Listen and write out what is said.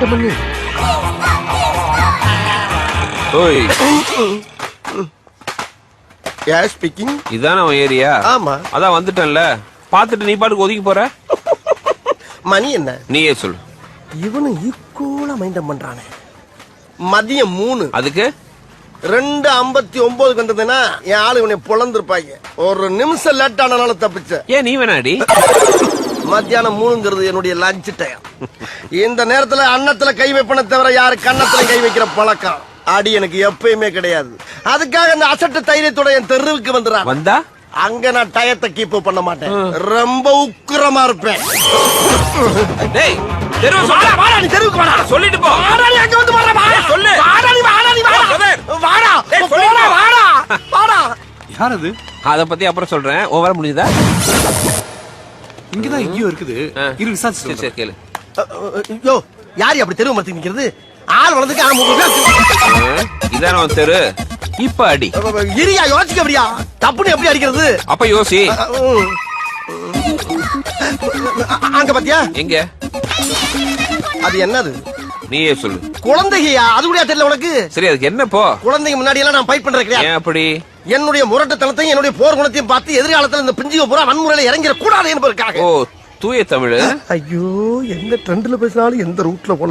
Mind பண்ணு. ஓய், யார் ஸ்பீக்கிங்? இதான உன் ஏரியா? ஆமா. அதான் வந்துட்டேன்ல, பாத்துட்டு நீ பாட்டுக்கு ஒதுக்கி போற. மணி என்ன? நீயே சொல்லு. இவனும் ஈக்குவலா மைண்ட் பண்றானே. மதியம் 3. அதுக்கு 2:59 வந்ததுன்னா என் ஆளு இவனை பொழந்திருப்பாங்க. ஒரு நிமிஷம் லேட் ஆனாலும் தப்பிச்ச. ஏன் நீ வேணாடி? மத்தியானம் 3ங்கிறது என்னுடைய லஞ்ச் டைம். இந்த நேரத்துல அன்னத்துல கை வைப்பன தவிர யாரு கன்னத்துல கை வைக்கிற பழக்கம் அடி எனக்கு எப்பயுமே கிடையாது. அதுக்காக அந்த அசட்டு தைரியத்தோட என் தெருவுக்கு வந்துடுறான். வந்தா அங்க நான் டயத்தை கீப் பண்ண மாட்டேன். ரொம்ப உக்கிரமா இருப்பேன். டேய், தெருவு சொல்ல. வாடா, நீ தெருவுக்கு வாடா. சொல்லிட்டு போ. வாடா, நீ அங்க வந்து வாடா. சொல்லு. வாடா, நீ வாடா, நீ வாடா. வாடா, சொல்லிட்டு வாடா, வாடா. யார் அது? அத பத்தி அப்புறம் சொல்றேன். ஓ, வர முடியுதா? இங்கதான் எங்கேயோ இருக்குது. இரு சரி விசாரிச்சு சரி கேளு. யோ, யாரு அப்படி தெருவு மரத்துக்கு நிக்கிறது? ஆள் வளர்ந்துக்கு இதான உன் தெரு. இப்ப அடி. இரியா, யோசிக்க அப்படியா? தப்புன்னு எப்படி அடிக்கிறது? அப்ப யோசி. அங்க பாத்தியா? எங்க? அது என்னது? நீயே சொல்லு. குழந்தையா? அது கூட தெரியல உனக்கு? சரி, அதுக்கு என்ன போ? குழந்தைங்க முன்னாடி எல்லாம் நான் ஃபைட் பண்றேன் கிடையாது. ஏன் அப்படி? என்னுடைய முரட்டுத்தனத்தையும் என்னுடைய போர் குணத்தையும் பார்த்து எதிர்காலத்துல இந்த பிஞ்சுக பூரா வன்முறையில இறங்கிட கூடாது என்பதற்காக. ஓ, தூய தமிழ். ஐயோ, எந்த ட்ரெண்ட்ல பேசினாலும் எந்த ரூட்ல போனா